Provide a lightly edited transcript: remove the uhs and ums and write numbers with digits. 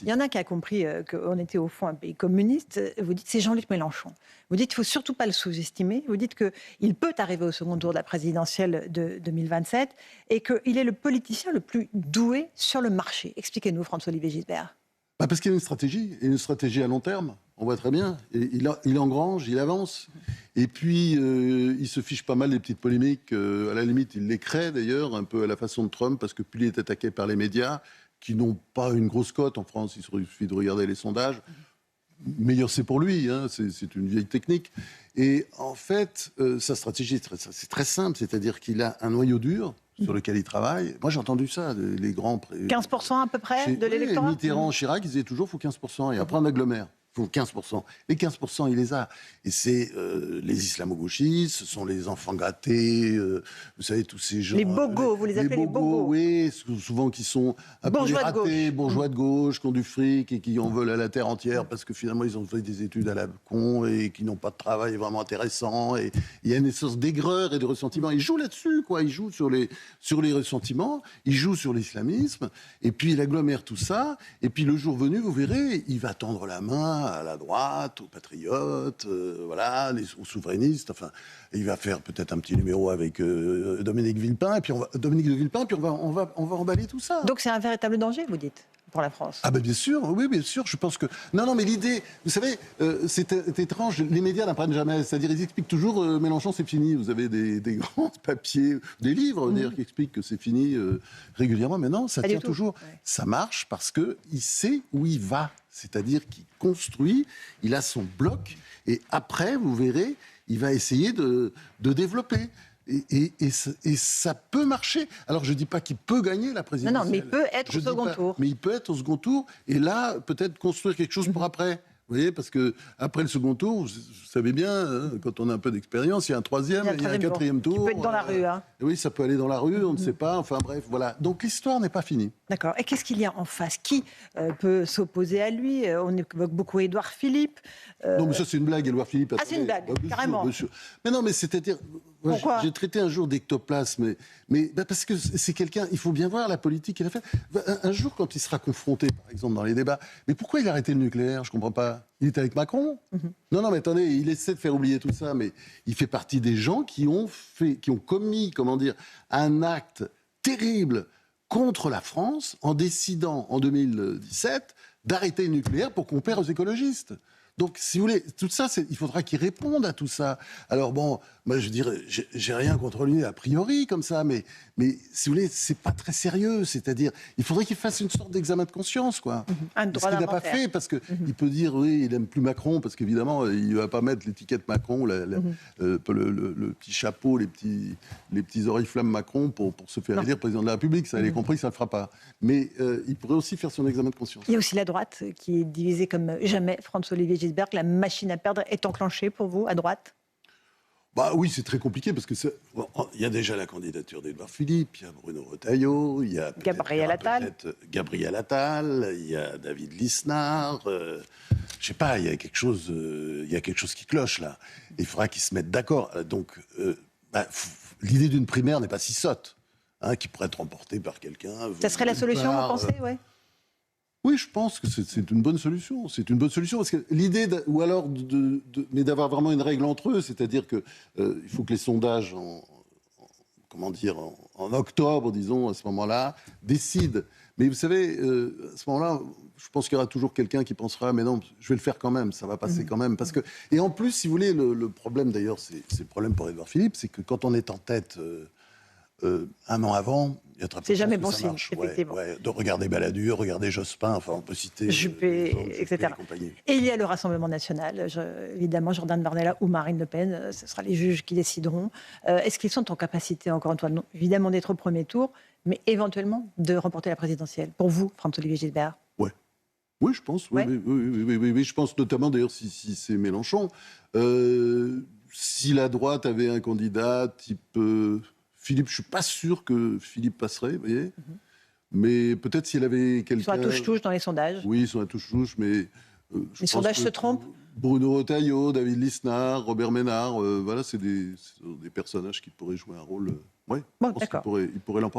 Il y en a qui a compris qu'on était au fond un pays communiste. Vous dites c'est Jean-Luc Mélenchon. Vous dites qu'il ne faut surtout pas le sous-estimer. Vous dites qu'il peut arriver au second tour de la présidentielle de 2027 et qu'il est le politicien le plus doué sur le marché. Expliquez-nous, François-Olivier Gisbert. Parce qu'il y a une stratégie à long terme. On voit très bien. Et il engrange, il avance. Et puis, il se fiche pas mal des petites polémiques. À la limite, il les crée d'ailleurs, un peu à la façon de Trump, parce que plus il est attaqué par les médias, qui n'ont pas une grosse cote en France, il suffit de regarder les sondages. Meilleur c'est pour lui, hein, c'est une vieille technique. Et en fait, sa stratégie, c'est très simple, c'est-à-dire qu'il a un noyau dur sur lequel il travaille. Moi, j'ai entendu ça, les grands... 15% à peu près de l'électorat. Mitterrand, Chirac, ils disaient toujours il faut 15%, et après on agglomère. Il faut 15%. Les 15%, il les a. Et c'est les islamo-gauchistes, ce sont les enfants gâtés, vous savez, tous ces gens... Les bogos, vous les appelez les bogos. Oui, souvent qui sont un peu ratés, bourgeois de gauche, qui ont du fric et qui en veulent à la terre entière parce que finalement, ils ont fait des études à la con et qui n'ont pas de travail vraiment intéressant. Et il y a une sorte d'aigreur et de ressentiment. Ils jouent là-dessus, quoi. Ils jouent sur les ressentiments, ils jouent sur l'islamisme, et puis il agglomère tout ça. Et puis le jour venu, vous verrez, il va tendre la main à la droite, aux patriotes, voilà, aux souverainistes. Enfin, il va faire peut-être un petit numéro avec Dominique Villepin, et puis Dominique de Villepin, puis on va emballer tout ça. Donc c'est un véritable danger, vous dites, pour la France. Ah ben bien sûr, oui, bien sûr. Je pense que non, mais l'idée, vous savez, c'est étrange. Les médias n'apprennent jamais. C'est-à-dire, ils expliquent toujours Mélenchon, c'est fini. Vous avez des grands papiers, des livres d'ailleurs qui expliquent que c'est fini régulièrement. Mais non, ça tient toujours. Ouais. Ça marche parce que il sait où il va. C'est-à-dire qu'il construit, il a son bloc, et après, vous verrez, il va essayer de développer. Et ça peut marcher. Alors, je ne dis pas qu'il peut gagner la présidentielle. Non, mais il peut être au second tour. Mais il peut être au second tour, et là, peut-être construire quelque chose pour après. Vous voyez, parce que après le second tour, vous savez bien, hein, quand on a un peu d'expérience, il y a un troisième, il y a un quatrième tour. Qui peut être dans la rue. Hein. Oui, ça peut aller dans la rue, on ne sait pas. Enfin bref, voilà. Donc l'histoire n'est pas finie. D'accord. Et qu'est-ce qu'il y a en face? Qui peut s'opposer à lui? On évoque beaucoup Édouard Philippe. Non, mais ça c'est une blague, Édouard Philippe. Ah, c'est une blague, carrément. Bien sûr. Mais non, mais c'est-à-dire... Pourquoi? J'ai traité un jour d'ectoplasme, mais parce que c'est quelqu'un, il faut bien voir la politique qu'il a fait. Un jour, quand il sera confronté, par exemple, dans les débats, mais pourquoi il a arrêté le nucléaire? Je comprends pas. Il était avec Macron. Non, mais attendez, il essaie de faire oublier tout ça, mais il fait partie des gens qui ont commis, comment dire, un acte terrible contre la France en décidant, en 2017, d'arrêter le nucléaire pour qu'on perd aux écologistes. Donc, si vous voulez, tout ça, il faudra qu'il réponde à tout ça. Alors bon, moi je dirais, j'ai rien contre lui a priori comme ça, mais si vous voulez, c'est pas très sérieux. C'est-à-dire, il faudrait qu'il fasse une sorte d'examen de conscience, quoi. Un droit ce qu'il n'a pas fait, parce que il peut dire oui, il aime plus Macron, parce qu'évidemment, il va pas mettre l'étiquette Macron, le petit chapeau, les petits oriflammes Macron pour se faire élire président de la République. Ça, il a compris, ça le fera pas. Mais il pourrait aussi faire son examen de conscience. Il y a aussi la droite qui est divisée comme jamais. François-Olivier Gisbert, la machine à perdre est enclenchée pour vous, à droite? Bah oui, c'est très compliqué parce que il y a déjà la candidature d'Édouard Philippe, il y a Bruno Retailleau, il y a Gabriel Attal, il y a David Lisnard. Je sais pas, il y a quelque chose qui cloche là. Il faudra qu'ils se mettent d'accord. Donc, l'idée d'une primaire n'est pas si sotte, hein, qui pourrait être remportée par quelqu'un. Ça serait la solution, vous pensez, ouais. Oui, je pense que c'est une bonne solution. C'est une bonne solution parce que l'idée, ou alors mais d'avoir vraiment une règle entre eux, c'est-à-dire que il faut que les sondages, en octobre, disons, à ce moment-là, décident. Mais vous savez, à ce moment-là, je pense qu'il y aura toujours quelqu'un qui pensera, mais non, je vais le faire quand même, ça va passer quand même, parce que et en plus, si vous voulez, le problème d'ailleurs, c'est le problème pour Édouard Philippe, c'est que quand on est en tête. Un an avant, il y a très peu de c'est jamais chances bon que ça signe, marche. effectivement. De regarder Balladur, regarder Jospin, enfin on peut citer Juppé, etc. Et il y a le Rassemblement national, évidemment, Jordan Bardella ou Marine Le Pen, ce sera les juges qui décideront. Est-ce qu'ils sont en capacité, encore une fois, non, évidemment d'être au premier tour, mais éventuellement de remporter la présidentielle? Pour vous, François-Olivier Gisbert? Oui, je pense. Oui, je pense notamment, d'ailleurs, si c'est Mélenchon. Si la droite avait un candidat type... Philippe, je ne suis pas sûr que Philippe passerait, vous voyez. Mais peut-être s'il avait quelqu'un... Ils sont à touche-touche dans les sondages. Oui, ils sont à touche-touche, mais... les sondages se trompent. Bruno Retailleau, David Lisnard, Robert Ménard, voilà, c'est des personnages qui pourraient jouer un rôle... Oui, bon, je pense qu'ils pourraient l'emporter.